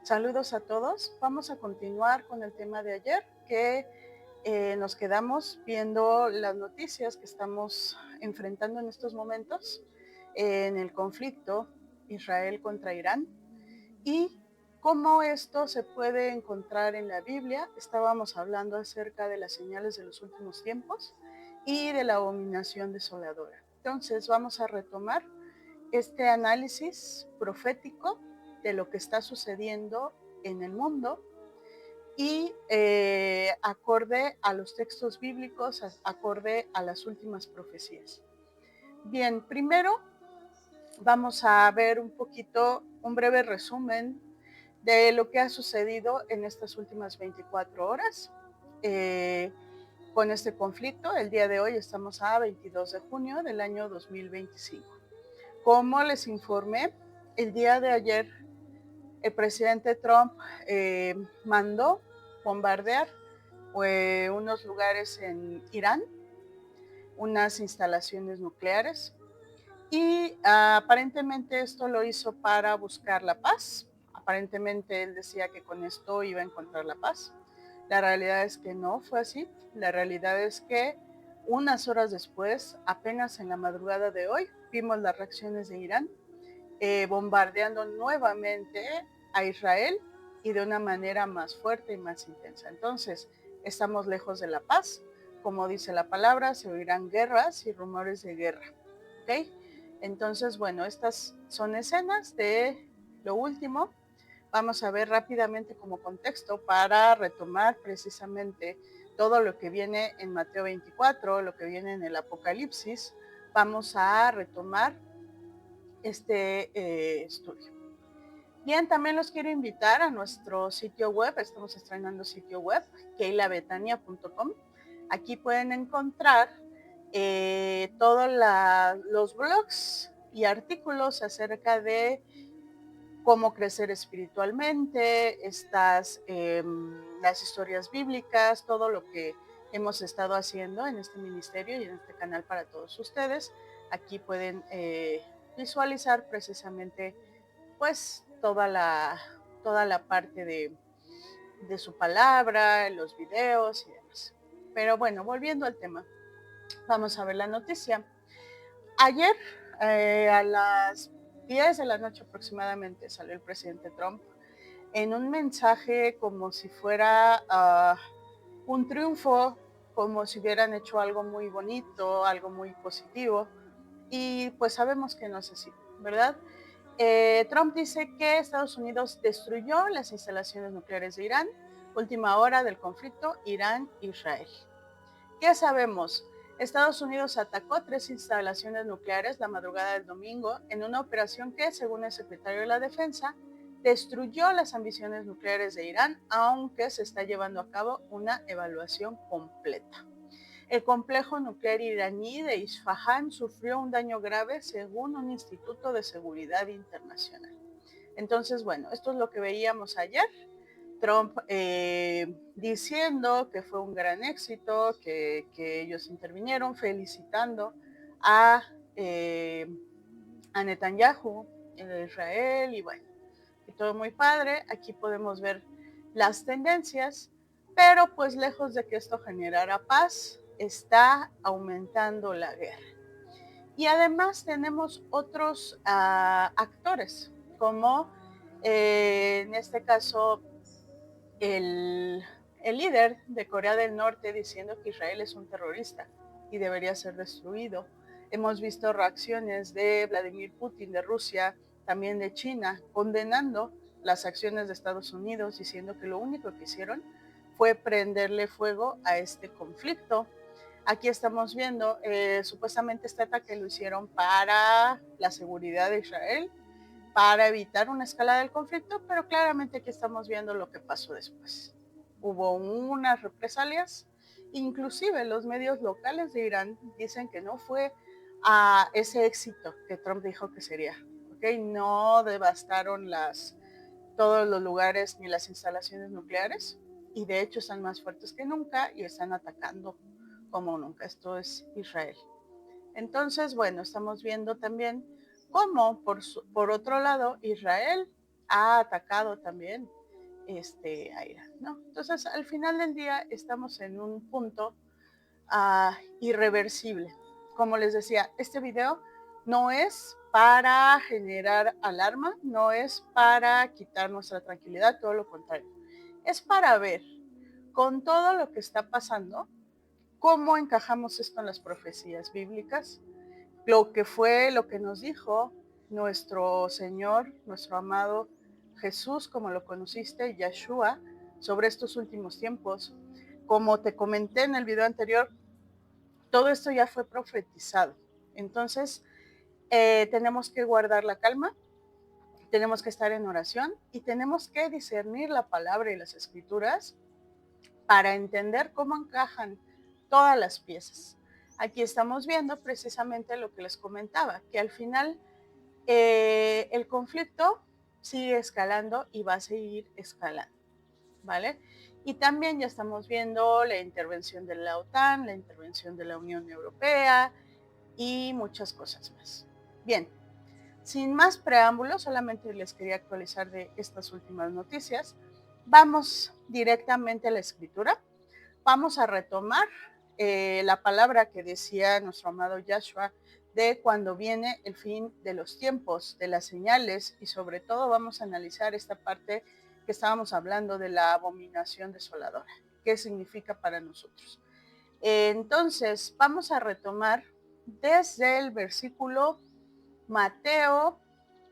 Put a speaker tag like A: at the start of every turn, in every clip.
A: Saludos a todos. Vamos a continuar con el tema de ayer, que nos quedamos viendo las noticias que estamos enfrentando en estos momentos en el conflicto Israel contra Irán y cómo esto se puede encontrar en la Biblia. Estábamos hablando acerca de las señales de los últimos tiempos y de la abominación desoladora. Entonces vamos a retomar este análisis profético de lo que está sucediendo en el mundo y acorde a los textos bíblicos, acorde a las últimas profecías. Bien, primero vamos a ver un breve resumen de lo que ha sucedido en estas últimas 24 horas con este conflicto. El día de hoy estamos a 22 de junio del año 2025. Como les informé, el día de ayer el presidente Trump mandó bombardear unos lugares en Irán, unas instalaciones nucleares, y aparentemente esto lo hizo para buscar la paz. Aparentemente él decía que con esto iba a encontrar la paz. La realidad es que no fue así. La realidad es que unas horas después, apenas en la madrugada de hoy, vimos las reacciones de Irán bombardeando nuevamente a Israel y de una manera más fuerte y más intensa. Entonces, estamos lejos de la paz. Como dice la palabra, se oirán guerras y rumores de guerra. ¿Ok? Entonces, bueno, estas son escenas de lo último. Vamos a ver rápidamente como contexto para retomar precisamente todo lo que viene en Mateo 24, lo que viene en el Apocalipsis. Vamos a retomar este estudio. Bien, también los quiero invitar a nuestro sitio web. Estamos estrenando sitio web, keilabetania.com. Aquí pueden encontrar todos los blogs y artículos acerca de cómo crecer espiritualmente, las historias bíblicas, todo lo que hemos estado haciendo en este ministerio y en este canal para todos ustedes. Aquí pueden visualizar precisamente pues toda la parte de su palabra, los videos y demás. Pero bueno, volviendo al tema, vamos a ver la noticia. Ayer a las 10 de la noche aproximadamente salió el presidente Trump en un mensaje como si fuera un triunfo, como si hubieran hecho algo muy bonito, algo muy positivo, y pues sabemos que no es así, ¿verdad? Trump dice que Estados Unidos destruyó las instalaciones nucleares de Irán, última hora del conflicto Irán-Israel. ¿Qué sabemos? Estados Unidos atacó 3 instalaciones nucleares la madrugada del domingo en una operación que, según el secretario de la Defensa, destruyó las ambiciones nucleares de Irán, aunque se está llevando a cabo una evaluación completa. El complejo nuclear iraní de Isfahan sufrió un daño grave según un instituto de seguridad internacional. Entonces, bueno, esto es lo que veíamos ayer. Trump diciendo que fue un gran éxito, que ellos intervinieron, felicitando a, eh, a Netanyahu de Israel y bueno, y todo muy padre. Aquí podemos ver las tendencias, pero pues lejos de que esto generara paz, está aumentando la guerra. Y además tenemos otros actores, como en este caso el, el líder de Corea del Norte diciendo que Israel es un terrorista y debería ser destruido. Hemos visto reacciones de Vladimir Putin de Rusia, también de China, condenando las acciones de Estados Unidos, diciendo que lo único que hicieron fue prenderle fuego a este conflicto. Aquí estamos viendo, supuestamente este ataque lo hicieron para la seguridad de Israel, para evitar una escalada del conflicto, pero claramente aquí estamos viendo lo que pasó después. Hubo unas represalias, inclusive los medios locales de Irán dicen que no fue a ese éxito que Trump dijo que sería. ¿Okay? No devastaron todos los lugares ni las instalaciones nucleares y de hecho están más fuertes que nunca y están atacando como nunca. Esto es Israel. Entonces, bueno, estamos viendo también cómo, por otro lado, Israel ha atacado también a Irán, ¿no? Entonces, al final del día estamos en un punto irreversible. Como les decía, este video no es para generar alarma, no es para quitar nuestra tranquilidad, todo lo contrario. Es para ver con todo lo que está pasando, cómo encajamos esto en las profecías bíblicas, lo que fue, lo que nos dijo nuestro Señor, nuestro amado Jesús, como lo conociste, Yeshua, sobre estos últimos tiempos. Como te comenté en el video anterior, todo esto ya fue profetizado. Entonces, tenemos que guardar la calma, tenemos que estar en oración y tenemos que discernir la palabra y las escrituras para entender cómo encajan todas las piezas. Aquí estamos viendo precisamente lo que les comentaba, que al final el conflicto sigue escalando y va a seguir escalando, ¿vale? Y también ya estamos viendo la intervención de la OTAN, la intervención de la Unión Europea y muchas cosas más. Bien, sin más preámbulos, solamente les quería actualizar de estas últimas noticias. Vamos directamente a la escritura. Vamos a retomar la palabra que decía nuestro amado Yahshua de cuando viene el fin de los tiempos, de las señales, y sobre todo vamos a analizar esta parte que estábamos hablando de la abominación desoladora, qué significa para nosotros. Entonces, vamos a retomar desde el versículo Mateo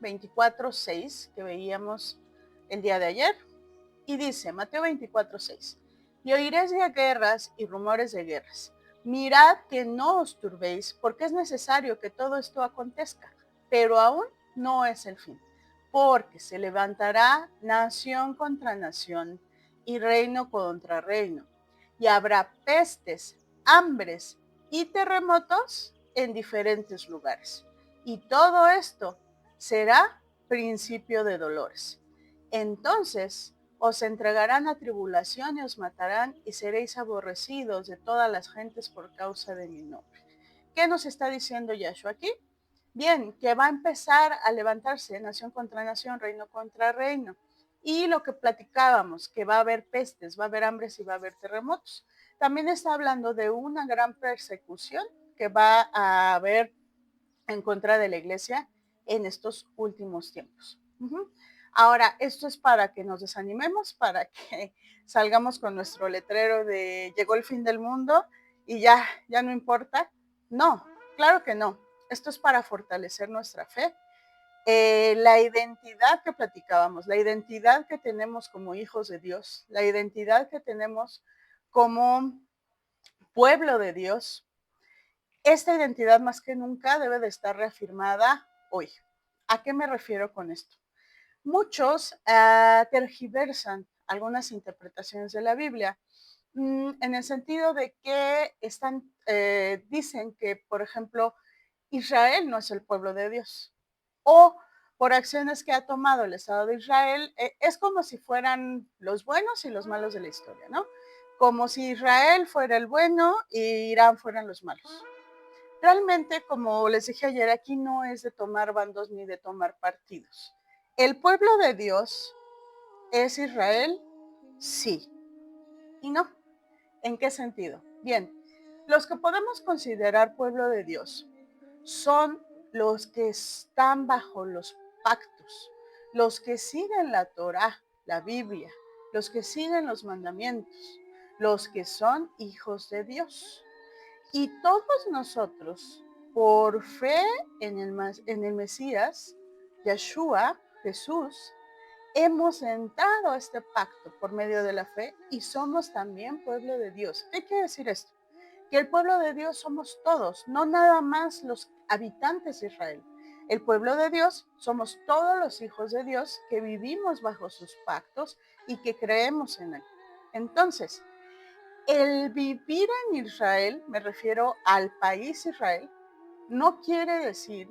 A: 24:6 que veíamos el día de ayer, y dice, Mateo 24:6, y oiréis de guerras y rumores de guerras. Mirad que no os turbéis, porque es necesario que todo esto acontezca, pero aún no es el fin, porque se levantará nación contra nación y reino contra reino, y habrá pestes, hambres y terremotos en diferentes lugares. Y todo esto será principio de dolores. Entonces os entregarán a tribulación y os matarán y seréis aborrecidos de todas las gentes por causa de mi nombre. ¿Qué nos está diciendo Yahshua aquí? Bien, que va a empezar a levantarse nación contra nación, reino contra reino. Y lo que platicábamos, que va a haber pestes, va a haber hambres y va a haber terremotos. También está hablando de una gran persecución que va a haber en contra de la iglesia en estos últimos tiempos. Ahora, esto es para que nos desanimemos, para que salgamos con nuestro letrero de llegó el fin del mundo y ya no importa. No, claro que no. Esto es para fortalecer nuestra fe. La identidad que platicábamos, la identidad que tenemos como hijos de Dios, la identidad que tenemos como pueblo de Dios, esta identidad más que nunca debe de estar reafirmada hoy. ¿A qué me refiero con esto? Muchos tergiversan algunas interpretaciones de la Biblia en el sentido de que dicen que, por ejemplo, Israel no es el pueblo de Dios. O por acciones que ha tomado el Estado de Israel, es como si fueran los buenos y los malos de la historia, ¿no? Como si Israel fuera el bueno y Irán fueran los malos. Realmente, como les dije ayer, aquí no es de tomar bandos ni de tomar partidos. ¿El pueblo de Dios es Israel? Sí. ¿Y no? ¿En qué sentido? Bien, los que podemos considerar pueblo de Dios son los que están bajo los pactos, los que siguen la Torá, la Biblia, los que siguen los mandamientos, los que son hijos de Dios. Y todos nosotros, por fe en el Mesías, Yeshua, Jesús, hemos entrado a este pacto por medio de la fe y somos también pueblo de Dios. ¿Qué quiere decir esto? Que el pueblo de Dios somos todos, no nada más los habitantes de Israel. El pueblo de Dios somos todos los hijos de Dios que vivimos bajo sus pactos y que creemos en él. Entonces, el vivir en Israel, me refiero al país Israel, no quiere decir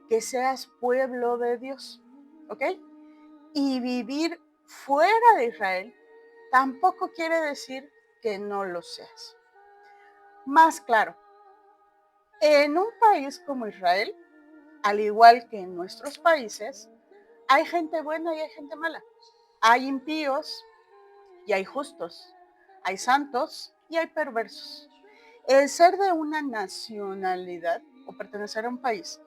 A: que seas pueblo de Dios, ¿ok? Y vivir fuera de Israel tampoco quiere decir que no lo seas. Más claro, en un país como Israel, al igual que en nuestros países, hay gente buena y hay gente mala. Hay impíos y hay justos. Hay santos y hay perversos. El ser de una nacionalidad o pertenecer a un país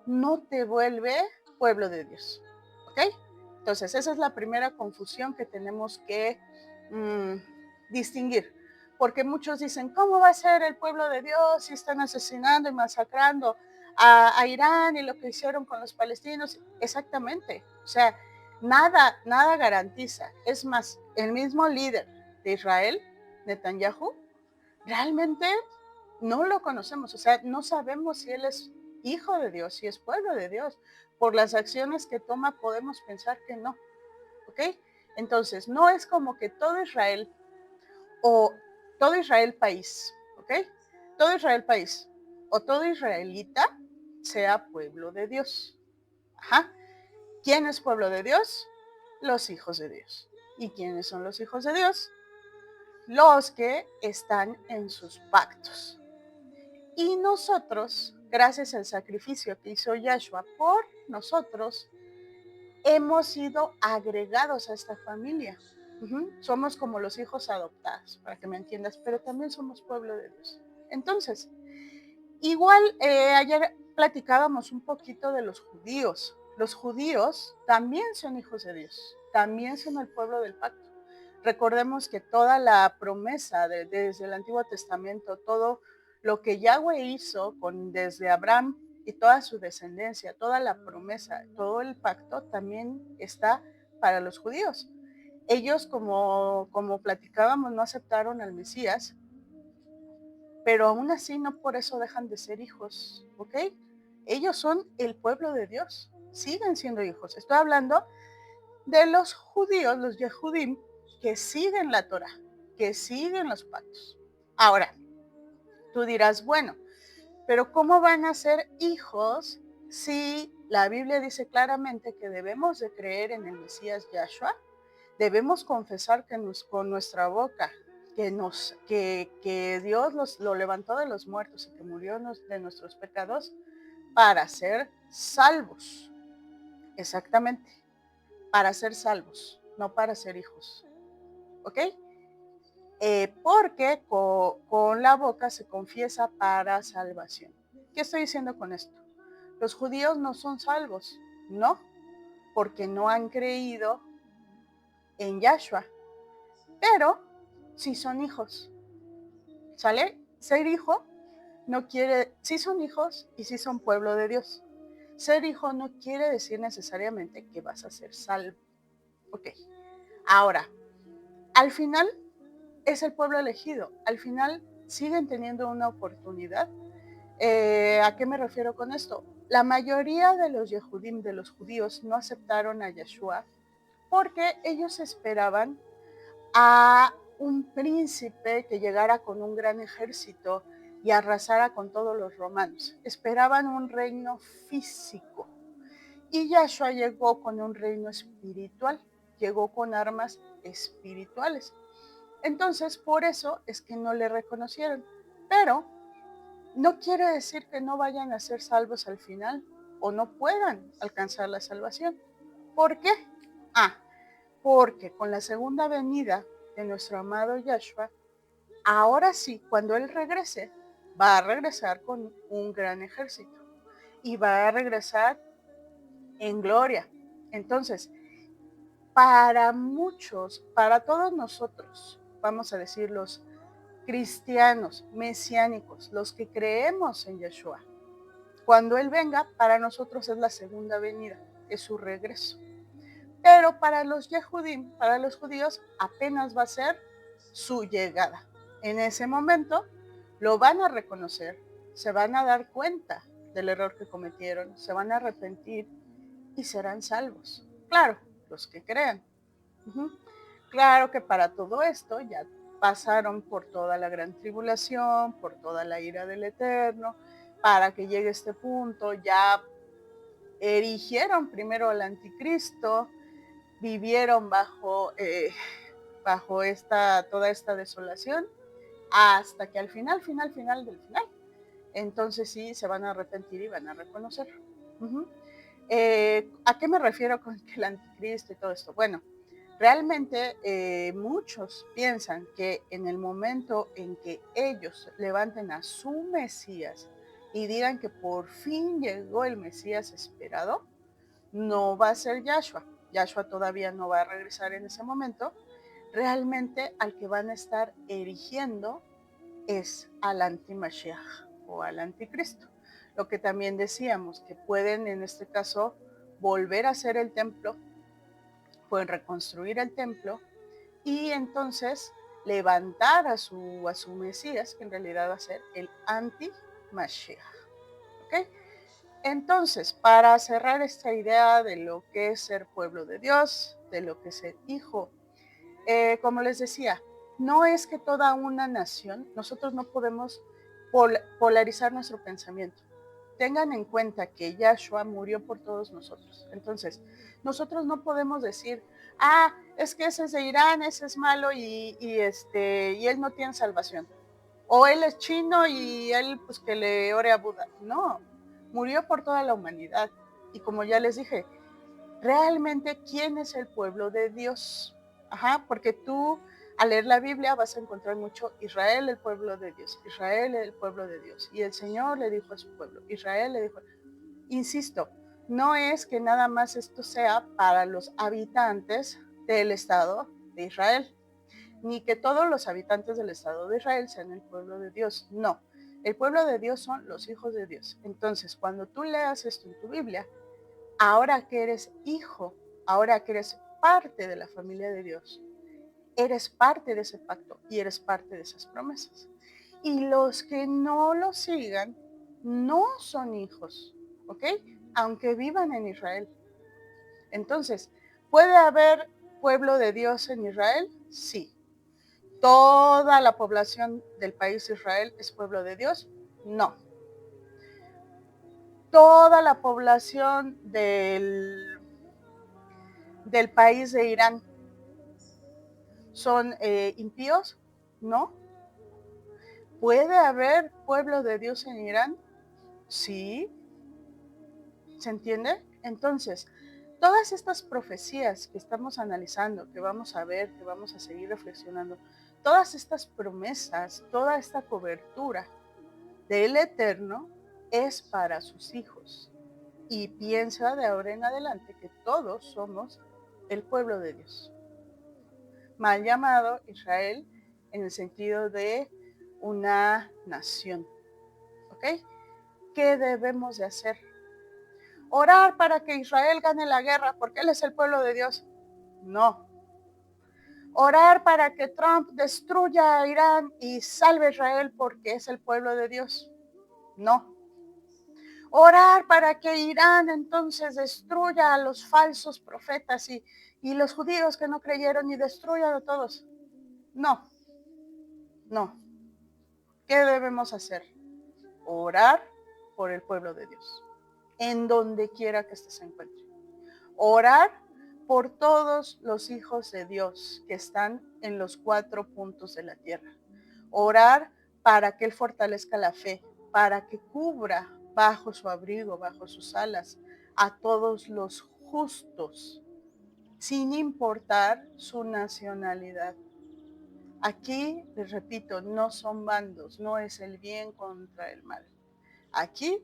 A: no te vuelve pueblo de Dios. ¿Ok? Entonces, esa es la primera confusión que tenemos que mm, distinguir. Porque muchos dicen, ¿cómo va a ser el pueblo de Dios si están asesinando y masacrando a Irán y lo que hicieron con los palestinos? Exactamente. O sea, nada garantiza. Es más, el mismo líder de Israel, Netanyahu, realmente no lo conocemos, o sea, no sabemos si él es hijo de Dios, si es pueblo de Dios. Por las acciones que toma podemos pensar que no, ¿ok? Entonces, no es como que todo Israel o todo Israel país, ¿ok? Todo Israel país o todo israelita sea pueblo de Dios. Ajá. ¿Quién es pueblo de Dios? Los hijos de Dios. ¿Y quiénes son los hijos de Dios? Los que están en sus pactos. Y nosotros, gracias al sacrificio que hizo Yahshua por nosotros, hemos sido agregados a esta familia. Somos como los hijos adoptados, para que me entiendas, pero también somos pueblo de Dios. Entonces, igual ayer platicábamos un poquito de los judíos. Los judíos también son hijos de Dios, también son el pueblo del pacto. Recordemos que toda la promesa desde el Antiguo Testamento, todo lo que Yahweh hizo desde Abraham y toda su descendencia, toda la promesa, todo el pacto también está para los judíos. Ellos, como platicábamos, no aceptaron al Mesías, pero aún así no por eso dejan de ser hijos, ¿ok? Ellos son el pueblo de Dios, siguen siendo hijos. Estoy hablando de los judíos, los Yehudim, que siguen la Torah, que siguen los pactos. Ahora, tú dirás, bueno, pero ¿cómo van a ser hijos si la Biblia dice claramente que debemos de creer en el Mesías Yahshua? Debemos confesar con nuestra boca que Dios lo levantó de los muertos y que murió de nuestros pecados para ser salvos. Exactamente, para ser salvos, no para ser hijos. ¿Ok? Porque con la boca se confiesa para salvación. ¿Qué estoy diciendo con esto? Los judíos no son salvos, no, porque no han creído en Yahshua, pero sí son hijos. ¿Sale? Ser hijo no quiere, sí son hijos y sí son pueblo de Dios. Ser hijo no quiere decir necesariamente que vas a ser salvo. Ok. Ahora, al final es el pueblo elegido. Al final siguen teniendo una oportunidad. ¿A qué me refiero con esto? La mayoría de los Yehudim, de los judíos, no aceptaron a Yeshua porque ellos esperaban a un príncipe que llegara con un gran ejército y arrasara con todos los romanos. Esperaban un reino físico. Y Yahshua llegó con un reino espiritual, llegó con armas espirituales. Entonces, por eso es que no le reconocieron. Pero no quiere decir que no vayan a ser salvos al final o no puedan alcanzar la salvación. ¿Por qué? Ah, porque con la segunda venida de nuestro amado Yahshua, ahora sí, cuando Él regrese, va a regresar con un gran ejército y va a regresar en gloria. Entonces, para muchos, para todos nosotros, vamos a decir los cristianos, mesiánicos, los que creemos en Yeshua, cuando Él venga, para nosotros es la segunda venida, es su regreso. Pero para los Yehudim, para los judíos, apenas va a ser su llegada. En ese momento lo van a reconocer, se van a dar cuenta del error que cometieron, se van a arrepentir y serán salvos. Claro, los que crean. Claro que para todo esto ya pasaron por toda la gran tribulación, por toda la ira del Eterno, para que llegue este punto, ya erigieron primero al anticristo, vivieron bajo toda esta desolación, hasta que al final del final, entonces sí se van a arrepentir y van a reconocer. ¿A qué me refiero con que el anticristo y todo esto? Bueno, realmente muchos piensan que en el momento en que ellos levanten a su Mesías y digan que por fin llegó el Mesías esperado, no va a ser Yahshua. Yahshua todavía no va a regresar en ese momento. Realmente al que van a estar erigiendo es al anti-Mashiach o al anticristo. Lo que también decíamos, que pueden en este caso volver a hacer el templo, pueden reconstruir el templo y entonces levantar a su Mesías, que en realidad va a ser el anti-Mashiach. ¿Ok? Entonces, para cerrar esta idea de lo que es ser pueblo de Dios, de lo que es ser hijo, como les decía, no es que toda una nación, nosotros no podemos polarizar nuestro pensamiento. Tengan en cuenta que Yahshua murió por todos nosotros. Entonces, nosotros no podemos decir, es que ese es de Irán, ese es malo y él no tiene salvación. O él es chino y él pues que le ore a Buda. No, murió por toda la humanidad. Y como ya les dije, realmente, ¿quién es el pueblo de Dios? Porque tú al leer la Biblia vas a encontrar mucho Israel, el pueblo de Dios, Israel, el pueblo de Dios. Y el Señor le dijo a su pueblo, Israel le dijo, insisto, no es que nada más esto sea para los habitantes del Estado de Israel, ni que todos los habitantes del Estado de Israel sean el pueblo de Dios, no. El pueblo de Dios son los hijos de Dios. Entonces, cuando tú leas esto en tu Biblia, ahora que eres hijo, ahora que eres parte de la familia de Dios, eres parte de ese pacto y eres parte de esas promesas. Y los que no lo sigan no son hijos, ¿ok? Aunque vivan en Israel. Entonces, ¿puede haber pueblo de Dios en Israel? Sí. ¿Toda la población del país de Israel es pueblo de Dios? No. ¿Toda la población del país de Irán son impíos? No. ¿Puede haber pueblo de Dios en Irán? Sí. ¿Se entiende? Entonces, todas estas profecías que estamos analizando, que vamos a ver, que vamos a seguir reflexionando, todas estas promesas, toda esta cobertura del Eterno es para sus hijos. Y piensa de ahora en adelante que todos somos el pueblo de Dios. Mal llamado Israel en el sentido de una nación. ¿Ok? ¿Qué debemos de hacer? Orar para que Israel gane la guerra porque él es el pueblo de Dios. No. Orar para que Trump destruya a Irán y salve a Israel porque es el pueblo de Dios. No. Orar para que Irán entonces destruya a los falsos profetas y los judíos que no creyeron y destruyan a todos. No. No. ¿Qué debemos hacer? Orar por el pueblo de Dios, en donde quiera que éste se encuentre. Orar por todos los hijos de Dios que están en los 4 puntos de la tierra. Orar para que Él fortalezca la fe, para que cubra bajo su abrigo, bajo sus alas, a todos los justos, sin importar su nacionalidad. Aquí, les repito, no son bandos, no es el bien contra el mal. Aquí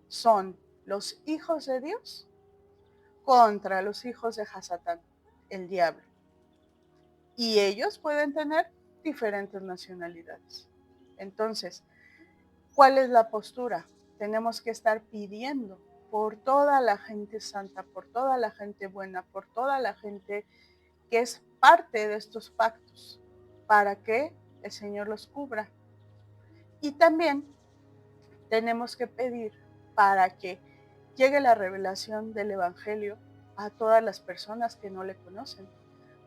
A: son los hijos de Dios contra los hijos de Hasatán, el diablo. Y ellos pueden tener diferentes nacionalidades. Entonces, ¿cuál es la postura? Tenemos que estar pidiendo por toda la gente santa, por toda la gente buena, por toda la gente que es parte de estos pactos, para que el Señor los cubra. Y también tenemos que pedir para que llegue la revelación del Evangelio a todas las personas que no le conocen.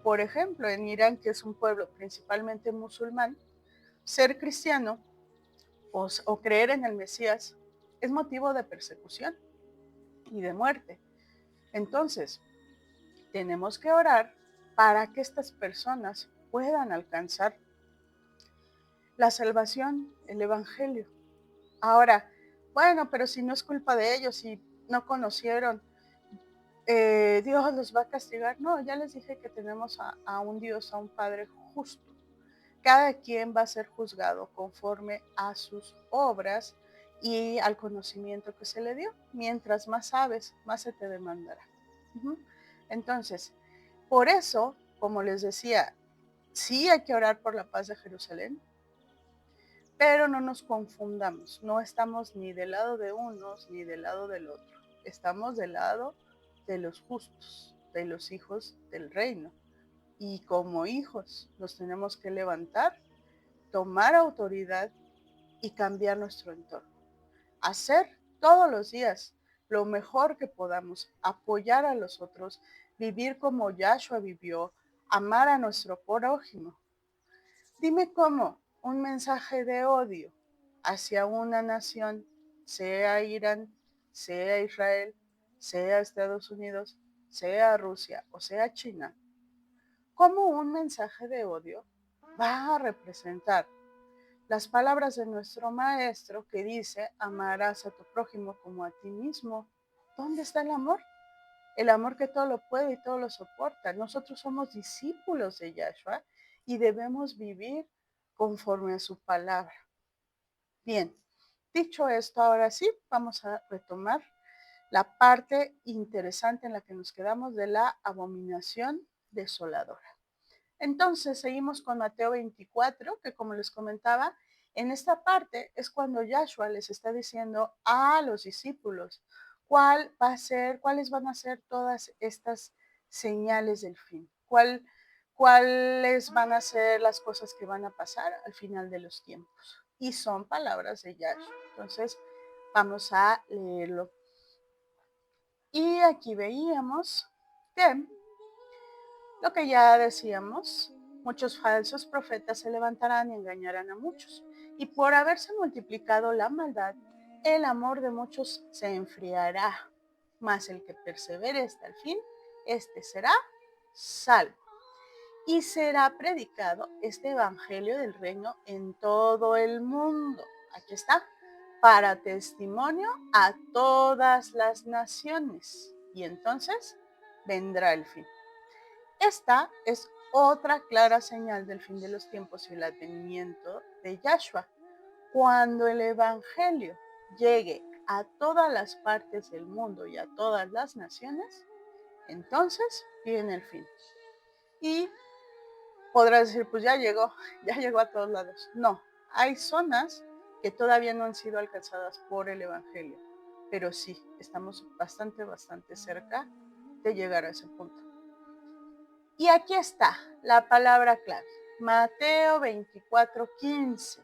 A: Por ejemplo, en Irán, que es un pueblo principalmente musulmán, ser cristiano o creer en el Mesías es motivo de persecución y de muerte. Entonces, tenemos que orar para que estas personas puedan alcanzar la salvación, el Evangelio. Ahora, bueno, pero si no es culpa de ellos, si no conocieron, Dios los va a castigar. No, ya les dije que tenemos a un Dios, a un Padre justo. Cada quien va a ser juzgado conforme a sus obras y al conocimiento que se le dio. Mientras más sabes, más se te demandará. Entonces, por eso, como les decía, sí hay que orar por la paz de Jerusalén, pero no nos confundamos. No estamos ni del lado de unos ni del lado del otro. Estamos del lado de los justos, de los hijos del reino. Y como hijos nos tenemos que levantar, tomar autoridad y cambiar nuestro entorno. Hacer todos los días lo mejor que podamos, apoyar a los otros, vivir como Yahshua vivió, amar a nuestro prójimo. Dime cómo un mensaje de odio hacia una nación, sea Irán, sea Israel, sea Estados Unidos, sea Rusia o sea China, cómo un mensaje de odio va a representar las palabras de nuestro maestro que dice, amarás a tu prójimo como a ti mismo. ¿Dónde está el amor? El amor que todo lo puede y todo lo soporta. Nosotros somos discípulos de Yahshua y debemos vivir conforme a su palabra. Bien, dicho esto, ahora sí, vamos a retomar la parte interesante en la que nos quedamos de la abominación desoladora. Entonces seguimos con Mateo 24, que como les comentaba, en esta parte es cuando Yahshua les está diciendo a los discípulos cuáles van a ser todas estas señales del fin, cuáles van a ser las cosas que van a pasar al final de los tiempos. Y son palabras de Yahshua. Entonces vamos a leerlo. Y aquí veíamos que lo que ya decíamos, muchos falsos profetas se levantarán y engañarán a muchos. Y por haberse multiplicado la maldad, el amor de muchos se enfriará. Mas el que persevere hasta el fin, este será salvo. Y será predicado este evangelio del reino en todo el mundo. Aquí está. Para testimonio a todas las naciones. Y entonces vendrá el fin. Esta es otra clara señal del fin de los tiempos y el advenimiento de Yahshua. Cuando el evangelio llegue a todas las partes del mundo y a todas las naciones, entonces viene el fin. Y podrás decir, pues ya llegó a todos lados. No, hay zonas que todavía no han sido alcanzadas por el evangelio, pero sí, estamos bastante cerca de llegar a ese punto. Y aquí está la palabra clave, Mateo 24:15.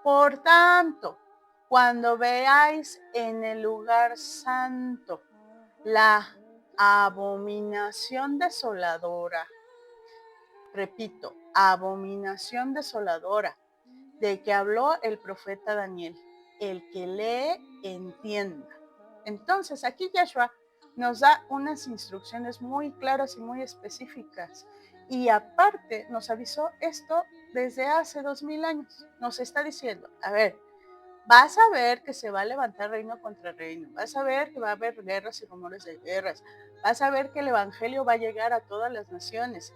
A: Por tanto, cuando veáis en el lugar santo la abominación desoladora, repito, abominación desoladora, de que habló el profeta Daniel, el que lee, entienda. Entonces, aquí Yahshua nos da unas instrucciones muy claras y muy específicas. Y aparte nos avisó esto desde hace 2000 años. Nos está diciendo, a ver, vas a ver que se va a levantar reino contra reino, vas a ver que va a haber guerras y rumores de guerras, vas a ver que el evangelio va a llegar a todas las naciones.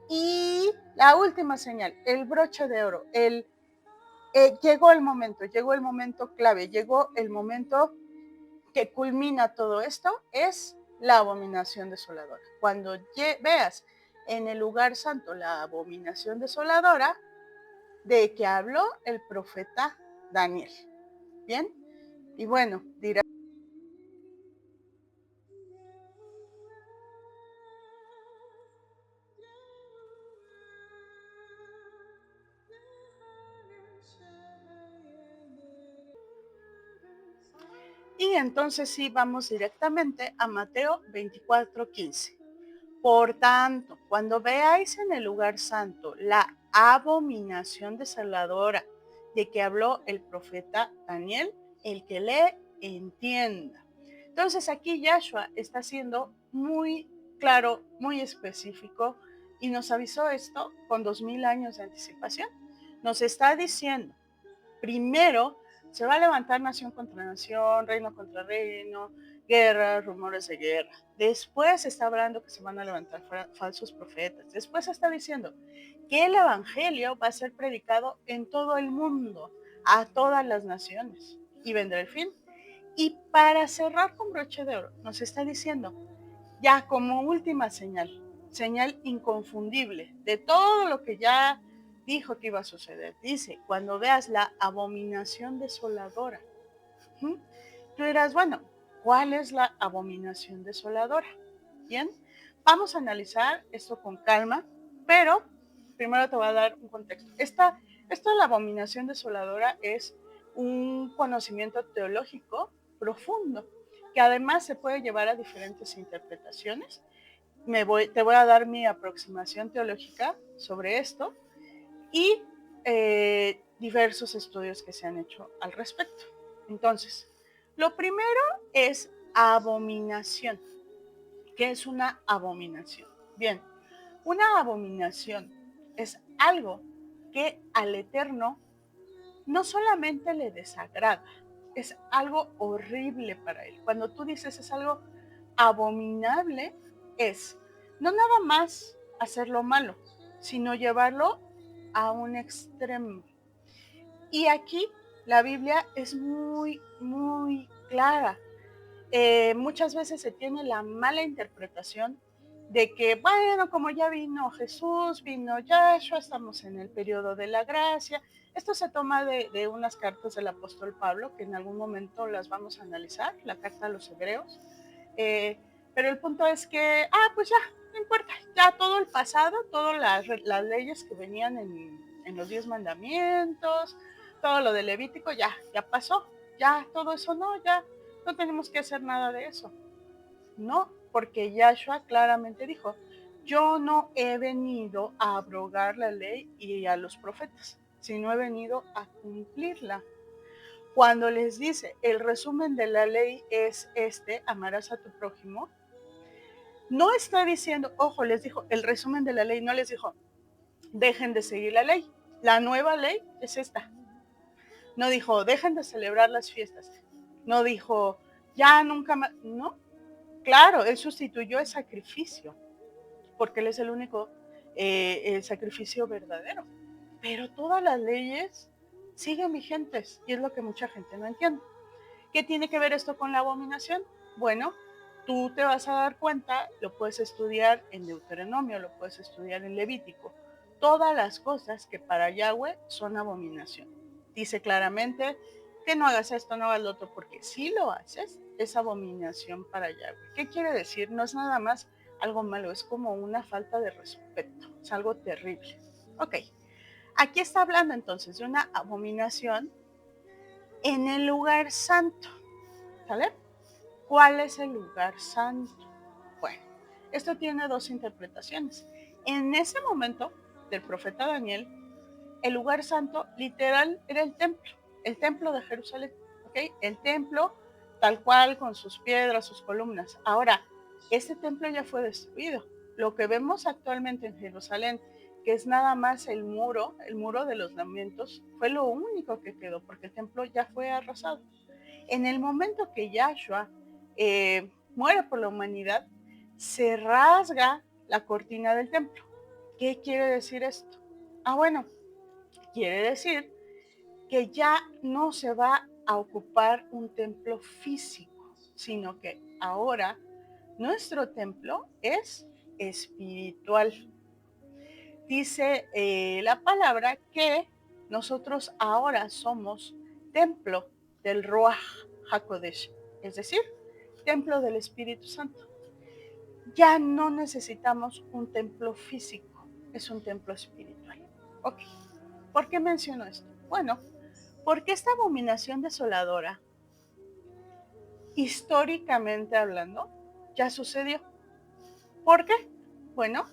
A: Y la última señal, el broche de oro, llegó el momento clave, llegó el momento que culmina todo esto, es la abominación desoladora. Cuando veas en el lugar santo la abominación desoladora de que habló el profeta Daniel. ¿Bien? Y bueno, dirá. Y entonces sí, vamos directamente a Mateo 24:15. Por tanto, cuando veáis en el lugar santo la abominación desoladora de que habló el profeta Daniel, el que lee, entienda. Entonces aquí Yahshua está siendo muy claro, muy específico y nos avisó esto con 2000 años de anticipación. Nos está diciendo, primero, se va a levantar nación contra nación, reino contra reino, guerra, rumores de guerra. Después está hablando que se van a levantar falsos profetas. Después está diciendo que el evangelio va a ser predicado en todo el mundo, a todas las naciones, y vendrá el fin. Y para cerrar con broche de oro, nos está diciendo, ya como última señal, señal inconfundible de todo lo que ya dijo que iba a suceder. Dice, cuando veas la abominación desoladora. Tú dirás, bueno, ¿cuál es la abominación desoladora? Bien, vamos a analizar esto con calma, pero primero te voy a dar un contexto. Esto de la abominación desoladora es un conocimiento teológico profundo, que además se puede llevar a diferentes interpretaciones. Te voy a dar mi aproximación teológica sobre esto y diversos estudios que se han hecho al respecto. Entonces, lo primero es abominación. ¿Qué es una abominación? Bien, una abominación es algo que al Eterno no solamente le desagrada, es algo horrible para él. Cuando tú dices es algo abominable, es no nada más hacerlo malo, sino llevarlo a un extremo. Y aquí la Biblia es muy, muy clara. Muchas veces se tiene la mala interpretación de que, bueno, como ya vino Jesús, vino Yahshua, estamos en el periodo de la gracia. Esto se toma de unas cartas del apóstol Pablo, que en algún momento las vamos a analizar, la carta a los hebreos. Pero el punto es que, pues ya, no importa, ya todo el pasado, todas las leyes que venían en los 10 mandamientos, todo lo de Levítico, ya pasó, ya todo eso no, ya no tenemos que hacer nada de eso. No, porque Yahshua claramente dijo, yo no he venido a abrogar la ley y a los profetas, sino he venido a cumplirla. Cuando les dice, el resumen de la ley es amarás a tu prójimo, no está diciendo, ojo, les dijo, el resumen de la ley, no les dijo, dejen de seguir la ley. La nueva ley es esta. No dijo, dejen de celebrar las fiestas. No dijo, ya nunca más. No, claro, él sustituyó el sacrificio, porque él es el único el sacrificio verdadero. Pero todas las leyes siguen vigentes y es lo que mucha gente no entiende. ¿Qué tiene que ver esto con la abominación? Bueno, tú te vas a dar cuenta, lo puedes estudiar en Deuteronomio, lo puedes estudiar en Levítico. Todas las cosas que para Yahweh son abominación. Dice claramente que no hagas esto, no hagas lo otro, porque si lo haces, es abominación para Yahweh. ¿Qué quiere decir? No es nada más algo malo, es como una falta de respeto, es algo terrible. Ok, aquí está hablando entonces de una abominación en el lugar santo. ¿Sale? ¿Cuál es el lugar santo? Bueno, esto tiene dos interpretaciones. En ese momento del profeta Daniel, el lugar santo literal era el templo de Jerusalén, ¿ok? El templo tal cual con sus piedras, sus columnas. Ahora, este templo ya fue destruido. Lo que vemos actualmente en Jerusalén, que es nada más el muro de los lamentos, fue lo único que quedó, porque el templo ya fue arrasado. En el momento que Yahshua muere por la humanidad, se rasga la cortina del templo. ¿Qué quiere decir esto? Bueno, quiere decir que ya no se va a ocupar un templo físico, sino que ahora nuestro templo es espiritual. Dice la palabra que nosotros ahora somos templo del Ruach HaKodesh, es decir, templo del Espíritu Santo. Ya no necesitamos un templo físico, es un templo espiritual. Ok, ¿por qué menciono esto? Bueno, porque esta abominación desoladora, históricamente hablando, ya sucedió. ¿Por qué? Bueno,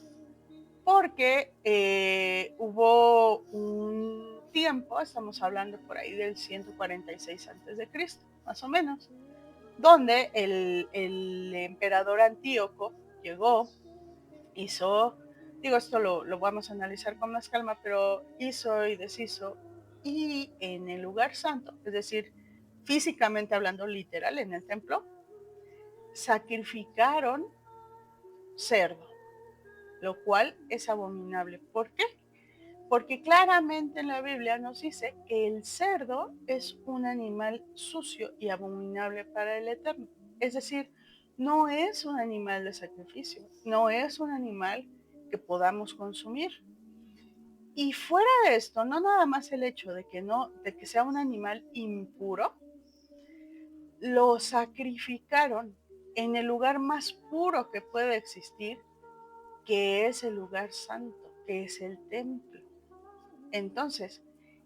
A: porque hubo un tiempo, estamos hablando por ahí del 146 a.C., más o menos, donde el emperador Antíoco llegó, hizo, digo, esto lo vamos a analizar con más calma, pero hizo y deshizo, y en el lugar santo, es decir, físicamente hablando, literal, en el templo, sacrificaron cerdo, lo cual es abominable. ¿Por qué? Porque claramente en la Biblia nos dice que el cerdo es un animal sucio y abominable para el Eterno. Es decir, no es un animal de sacrificio, no es un animal que podamos consumir. Y fuera de esto, no nada más el hecho de que sea un animal impuro, lo sacrificaron en el lugar más puro que puede existir, que es el lugar santo, que es el templo. Entonces,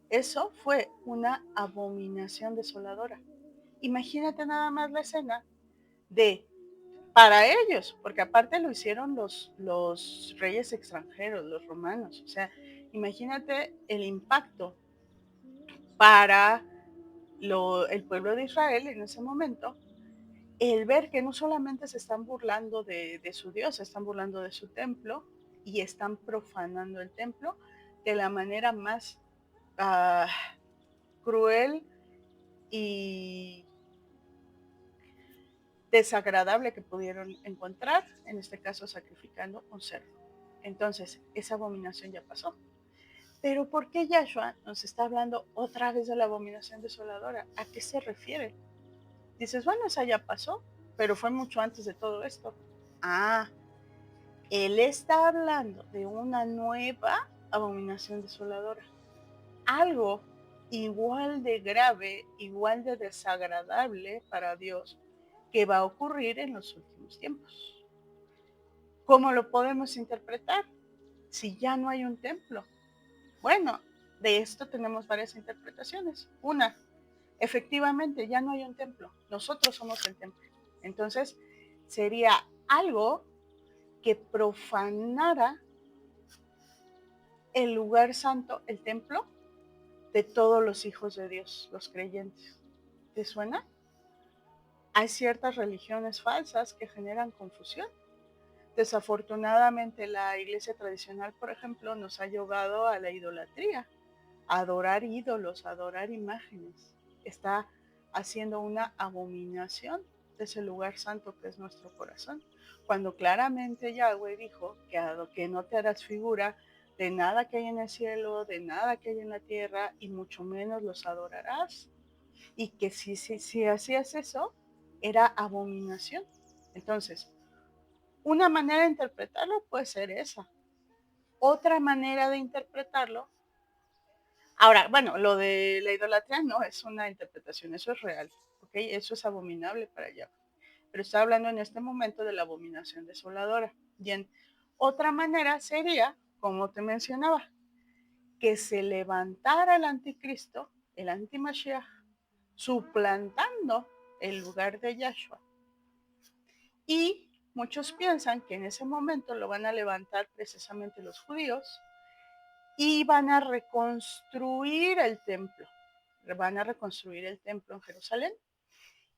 A: eso fue una abominación desoladora. Imagínate nada más la escena de, para ellos, porque aparte lo hicieron los reyes extranjeros, los romanos. O sea, imagínate el impacto para el pueblo de Israel en ese momento, el ver que no solamente se están burlando de su Dios, se están burlando de su templo y están profanando el templo de la manera más cruel y desagradable que pudieron encontrar, en este caso sacrificando un cerdo. Entonces, esa abominación ya pasó. Pero ¿por qué Yahshua nos está hablando otra vez de la abominación desoladora? ¿A qué se refiere? Dices, bueno, esa ya pasó, pero fue mucho antes de todo esto. Ah, él está hablando de una nueva abominación desoladora. Algo igual de grave, igual de desagradable para Dios, que va a ocurrir en los últimos tiempos. ¿Cómo lo podemos interpretar? Si ya no hay un templo. Bueno, de esto tenemos varias interpretaciones. Una, efectivamente ya no hay un templo. Nosotros somos el templo. Entonces, sería algo que profanara el lugar santo, el templo, de todos los hijos de Dios, los creyentes. ¿Te suena? Hay ciertas religiones falsas que generan confusión. Desafortunadamente, la iglesia tradicional, por ejemplo, nos ha llevado a la idolatría, a adorar ídolos, a adorar imágenes. Está haciendo una abominación de ese lugar santo que es nuestro corazón. Cuando claramente Yahweh dijo que no te harás figura de nada que hay en el cielo, de nada que hay en la tierra, y mucho menos los adorarás. Y que si hacías eso, era abominación. Entonces, una manera de interpretarlo puede ser esa. Otra manera de interpretarlo. Ahora, bueno, lo de la idolatría no es una interpretación, eso es real, ¿ok? Eso es abominable para Yahweh. Pero está hablando en este momento de la abominación desoladora. Bien, otra manera sería, como te mencionaba, que se levantara el anticristo, el antimashiach, suplantando el lugar de Yahshua. Y muchos piensan que en ese momento lo van a levantar precisamente los judíos y van a reconstruir el templo. Van a reconstruir el templo en Jerusalén.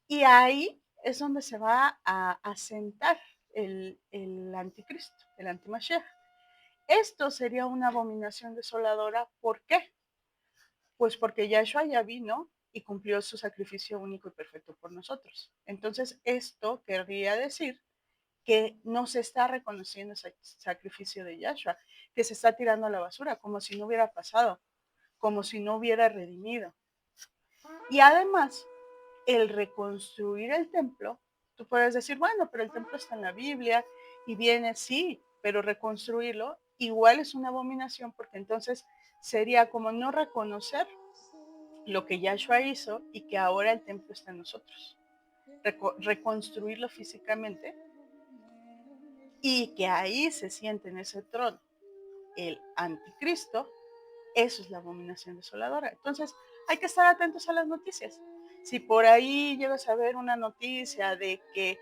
A: Y ahí es donde se va a asentar el anticristo, el antimashiach. Esto sería una abominación desoladora. ¿Por qué? Pues porque Yahshua ya vino y cumplió su sacrificio único y perfecto por nosotros. Entonces, esto querría decir que no se está reconociendo ese sacrificio de Yahshua, que se está tirando a la basura, como si no hubiera pasado, como si no hubiera redimido. Y además, el reconstruir el templo, tú puedes decir, bueno, pero el templo está en la Biblia y viene, sí, pero reconstruirlo igual es una abominación porque entonces sería como no reconocer lo que Yahshua hizo y que ahora el templo está en nosotros. Reconstruirlo físicamente y que ahí se siente en ese trono el anticristo, eso es la abominación desoladora. Entonces, hay que estar atentos a las noticias. Si por ahí llegas a ver una noticia de que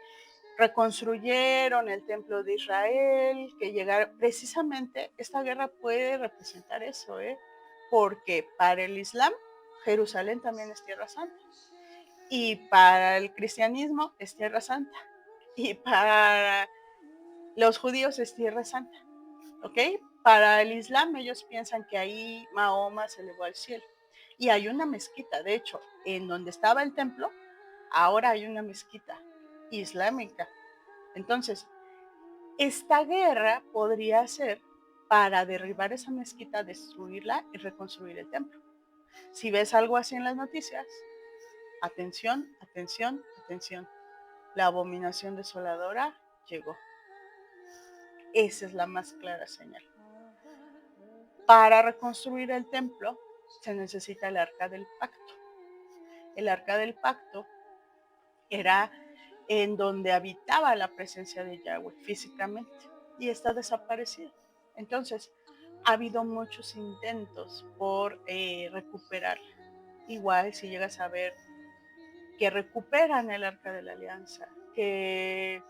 A: reconstruyeron el templo de Israel, que llegaron, precisamente esta guerra puede representar eso, porque para el Islam, Jerusalén también es tierra santa. Y para el cristianismo es tierra santa. Y para los judíos es tierra santa. ¿Ok? Para el Islam ellos piensan que ahí Mahoma se elevó al cielo. Y hay una mezquita, de hecho, en donde estaba el templo, ahora hay una mezquita. islámica. Entonces, esta guerra podría ser para derribar esa mezquita, destruirla y reconstruir el templo. Si ves algo así en las noticias, atención, atención, atención. La abominación desoladora llegó. Esa es la más clara señal. Para reconstruir el templo se necesita el arca del pacto. El arca del pacto era en donde habitaba la presencia de Yahweh físicamente y está desaparecido. Entonces, ha habido muchos intentos por recuperarla. Igual si llegas a ver que recuperan el arca de la alianza, que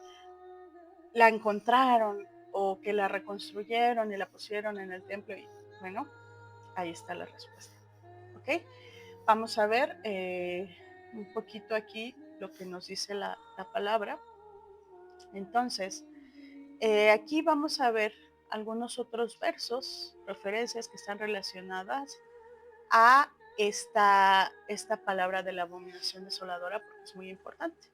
A: la encontraron o que la reconstruyeron y la pusieron en el templo, y bueno, ahí está la respuesta. ¿Ok? Vamos a ver un poquito aquí lo que nos dice la palabra. Entonces, aquí vamos a ver algunos otros versos, referencias que están relacionadas a esta palabra de la abominación desoladora, porque es muy importante.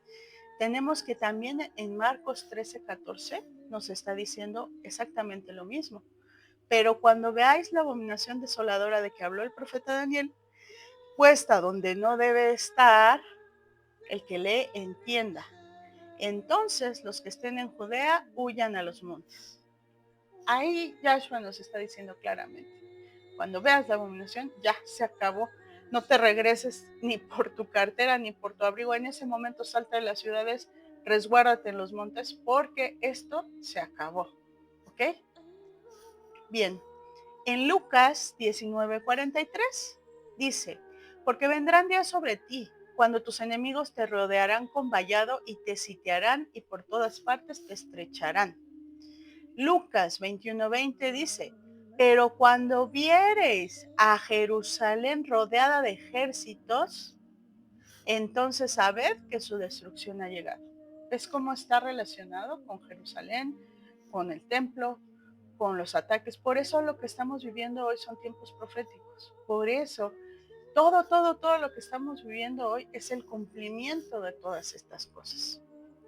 A: Tenemos que también en Marcos 13:14 nos está diciendo exactamente lo mismo. Pero cuando veáis la abominación desoladora de que habló el profeta Daniel, puesta donde no debe estar, el que lee entienda. Entonces los que estén en Judea huyan a los montes. Ahí Yahshua nos está diciendo claramente, cuando veas la abominación, ya se acabó. No te regreses ni por tu cartera ni por tu abrigo. En ese momento salta de las ciudades, resguárdate en los montes, porque esto se acabó. ¿Ok? Bien, en Lucas 19:43 dice, porque vendrán días sobre ti, cuando tus enemigos te rodearán con vallado y te sitiarán y por todas partes te estrecharán. Lucas 21:20 dice, pero cuando viereis a Jerusalén rodeada de ejércitos, entonces sabed que su destrucción ha llegado. ¿Ves cómo está relacionado con Jerusalén, con el templo, con los ataques? Por eso lo que estamos viviendo hoy son tiempos proféticos. Por eso todo lo que estamos viviendo hoy es el cumplimiento de todas estas cosas.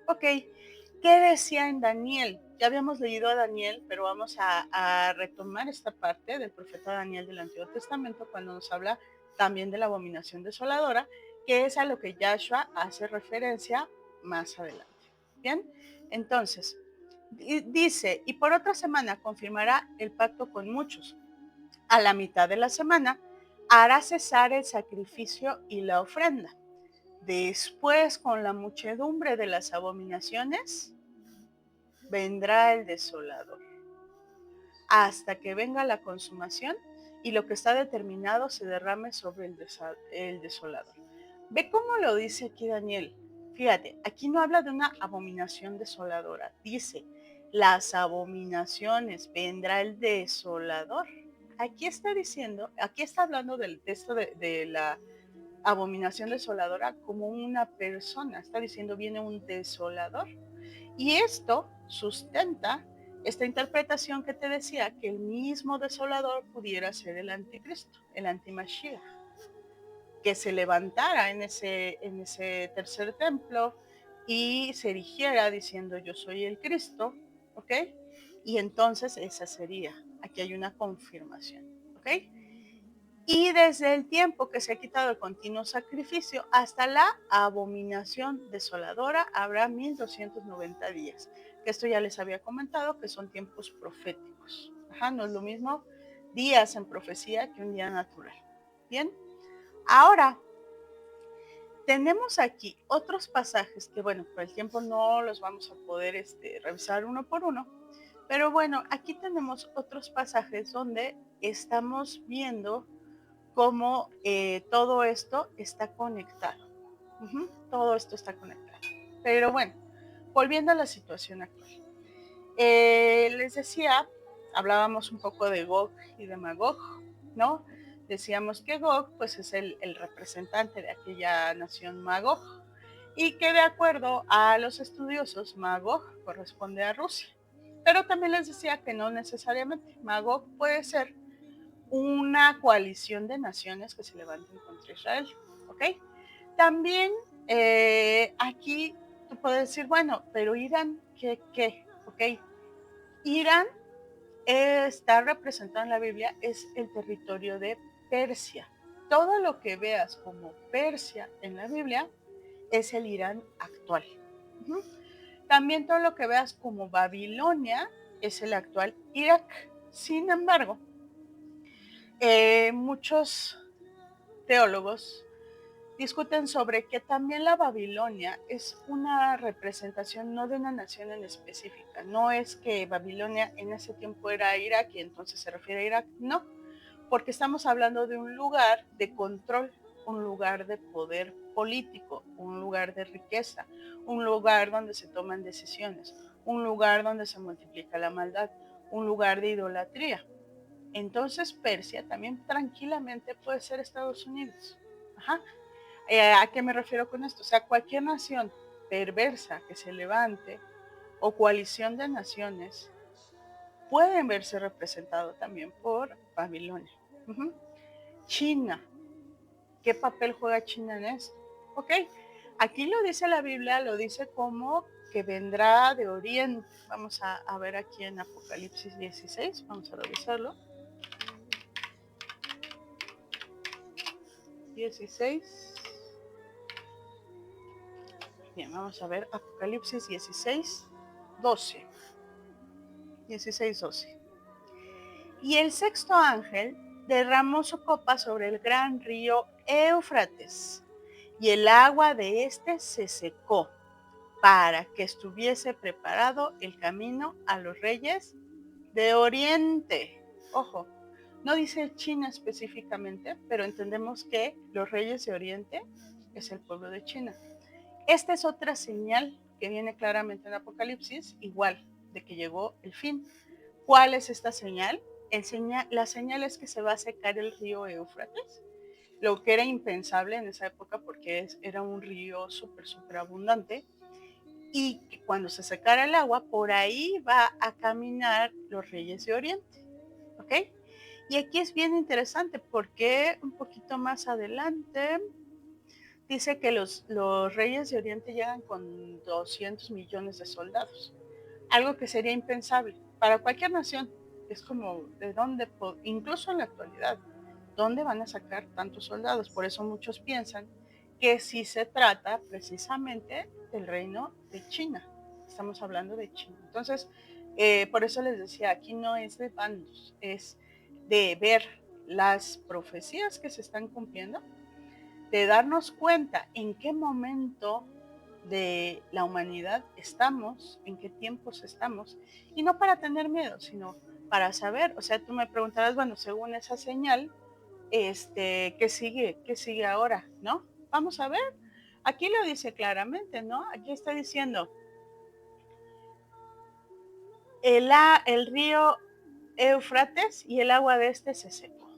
A: Ok, ¿qué decía en Daniel? Ya habíamos leído a Daniel, pero vamos a retomar esta parte del profeta Daniel del Antiguo Testamento cuando nos habla también de la abominación desoladora, que es a lo que Yahshua hace referencia más adelante. Bien, entonces, dice, y por otra semana confirmará el pacto con muchos. A la mitad de la semana hará cesar el sacrificio y la ofrenda. Después, con la muchedumbre de las abominaciones, vendrá el desolador, hasta que venga la consumación y lo que está determinado se derrame sobre el desolador. Ve cómo lo dice aquí Daniel. Fíjate, aquí no habla de una abominación desoladora, dice las abominaciones, vendrá el desolador. Aquí está diciendo, aquí está hablando del texto de la abominación desoladora como una persona, está diciendo viene un desolador. Y esto sustenta esta interpretación que te decía, que el mismo desolador pudiera ser el anticristo, el antimashiach, que se levantara en ese tercer templo y se erigiera diciendo yo soy el Cristo, ¿ok? Y entonces esa sería, aquí hay una confirmación, ¿ok? Y desde el tiempo que se ha quitado el continuo sacrificio hasta la abominación desoladora habrá 1290 días. Que esto ya les había comentado que son tiempos proféticos. Ajá, no es lo mismo días en profecía que un día natural. Bien, ahora tenemos aquí otros pasajes que, bueno, por el tiempo no los vamos a poder revisar uno por uno. Pero bueno, aquí tenemos otros pasajes donde estamos viendo cómo todo esto está conectado. Todo esto está conectado. Pero bueno, volviendo a la situación actual. Les decía, hablábamos un poco de Gog y de Magog, ¿no? Decíamos que Gog pues es el representante de aquella nación Magog y que de acuerdo a los estudiosos Magog corresponde a Rusia. Pero también les decía que no necesariamente. Magog puede ser una coalición de naciones que se levanten contra Israel, ¿ok? También aquí tú puedes decir, bueno, pero Irán, ¿qué? Ok, Irán está representado en la Biblia, es el territorio de Persia. Todo lo que veas como Persia en la Biblia es el Irán actual. También todo lo que veas como Babilonia es el actual Irak. Sin embargo, muchos teólogos discuten sobre que también la Babilonia es una representación no de una nación en específica. No es que Babilonia en ese tiempo era Irak y entonces se refiere a Irak, no, porque estamos hablando de un lugar de control, un lugar de poder político, un lugar de riqueza, un lugar donde se toman decisiones, un lugar donde se multiplica la maldad, un lugar de idolatría. Entonces Persia también tranquilamente puede ser Estados Unidos. Ajá. ¿A qué me refiero con esto? O sea, cualquier nación perversa que se levante o coalición de naciones pueden verse representado también por Babilonia. China. ¿Qué papel juega China en esto? Ok, aquí lo dice la Biblia, lo dice como que vendrá de Oriente. Vamos a ver aquí en Apocalipsis 16, vamos a revisarlo. 16. Bien, vamos a ver Apocalipsis 16, 12. 16, 12. Y el sexto ángel derramó su copa sobre el gran río Éufrates, y el agua de éste se secó, para que estuviese preparado el camino a los reyes de Oriente. Ojo, no dice China específicamente, pero entendemos que los reyes de Oriente es el pueblo de China. Esta es otra señal que viene claramente en Apocalipsis, igual, de que llegó el fin. ¿Cuál es esta señal? La señal es que se va a secar el río Éufrates, lo que era impensable en esa época porque era un río súper abundante, y que cuando se secara el agua, por ahí va a caminar los reyes de Oriente. ¿Ok? Y aquí es bien interesante porque un poquito más adelante dice que los reyes de Oriente llegan con 200 millones de soldados, algo que sería impensable para cualquier nación. Es como, ¿de dónde? Incluso en la actualidad, ¿dónde van a sacar tantos soldados? Por eso muchos piensan que sí se trata precisamente del reino de China. Estamos hablando de China. Entonces, por eso les decía, aquí no es de bandos, es de ver las profecías que se están cumpliendo, de darnos cuenta en qué momento de la humanidad estamos, en qué tiempos estamos, y no para tener miedo, sino para saber. O sea, tú me preguntarás, bueno, según esa señal, ¿qué sigue? ¿Qué sigue ahora? ¿No? Vamos a ver. Aquí lo dice claramente, ¿no? Aquí está diciendo, el río Éufrates y el agua de este se secó.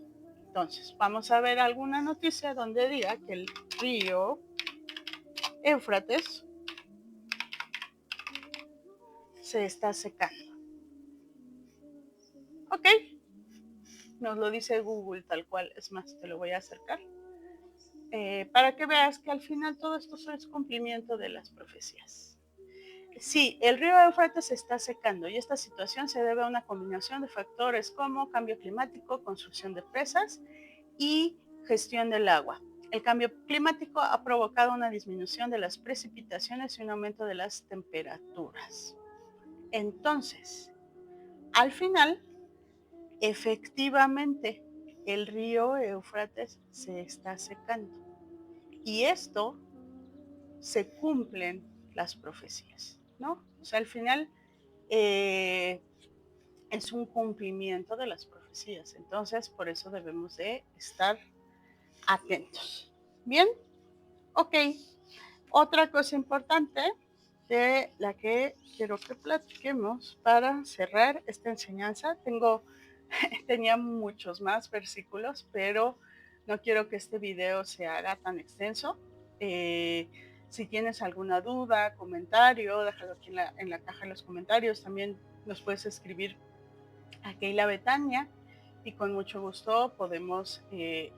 A: Entonces, vamos a ver alguna noticia donde diga que el río Éufrates se está secando. Ok, nos lo dice Google tal cual, es más, te lo voy a acercar, para que veas que al final todo esto es cumplimiento de las profecías. Sí, el río Éufrates se está secando y esta situación se debe a una combinación de factores como cambio climático, construcción de presas y gestión del agua. El cambio climático ha provocado una disminución de las precipitaciones y un aumento de las temperaturas. Entonces, al final, efectivamente, el río Éufrates se está secando. Y esto se cumplen las profecías, ¿no? O sea, al final es un cumplimiento de las profecías. Entonces, por eso debemos de estar atentos. ¿Bien? Ok. Otra cosa importante de la que quiero que platiquemos para cerrar esta enseñanza. Tenía muchos más versículos, pero no quiero que este video se haga tan extenso. Si tienes alguna duda, comentario, déjalo aquí en la caja de los comentarios. También nos puedes escribir a Keila Betania y con mucho gusto podemos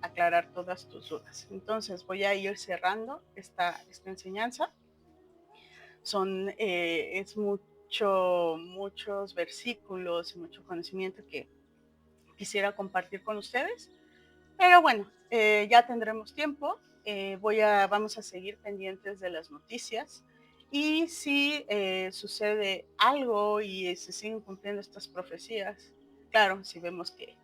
A: aclarar todas tus dudas. Entonces voy a ir cerrando esta enseñanza. es muchos versículos y mucho conocimiento que quisiera compartir con ustedes. Pero bueno, ya tendremos tiempo. Vamos a seguir pendientes de las noticias. Y si sucede algo y se siguen cumpliendo estas profecías, claro, si vemos que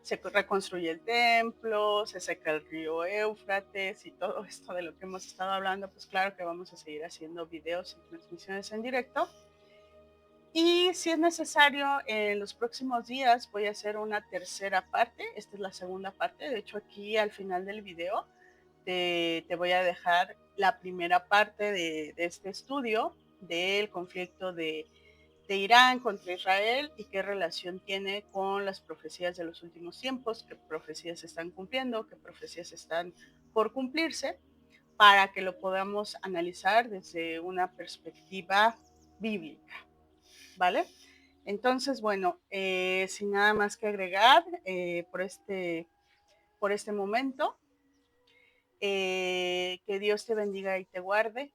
A: se reconstruye el templo, se seca el río Éufrates y todo esto de lo que hemos estado hablando, pues claro que vamos a seguir haciendo videos y transmisiones en directo. Y si es necesario, en los próximos días voy a hacer una tercera parte. Esta es la segunda parte. De hecho, aquí al final del video te voy a dejar la primera parte de este estudio del conflicto de Irán contra Israel y qué relación tiene con las profecías de los últimos tiempos, qué profecías se están cumpliendo, qué profecías están por cumplirse, para que lo podamos analizar desde una perspectiva bíblica. ¿Vale? Entonces, bueno, sin nada más que agregar por este momento, que Dios te bendiga y te guarde,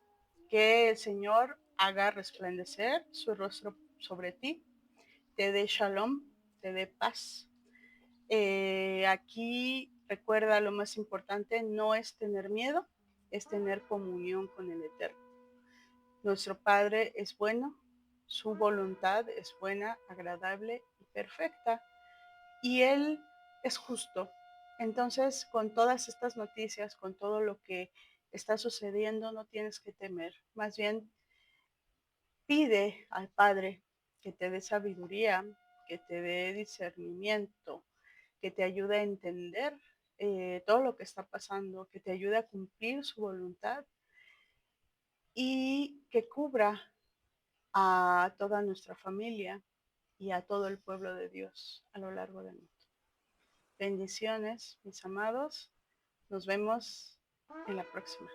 A: que el Señor haga resplandecer su rostro sobre ti, te dé shalom, te dé paz. Aquí recuerda, lo más importante no es tener miedo, es tener comunión con el Eterno. Nuestro Padre es bueno, su voluntad es buena, agradable y perfecta, y Él es justo. Entonces, con todas estas noticias, con todo lo que está sucediendo, no tienes que temer. Más bien, pide al Padre que te dé sabiduría, que te dé discernimiento, que te ayude a entender todo lo que está pasando, que te ayude a cumplir su voluntad y que cubra a toda nuestra familia y a todo el pueblo de Dios a lo largo del mundo. Bendiciones, mis amados. Nos vemos en la próxima.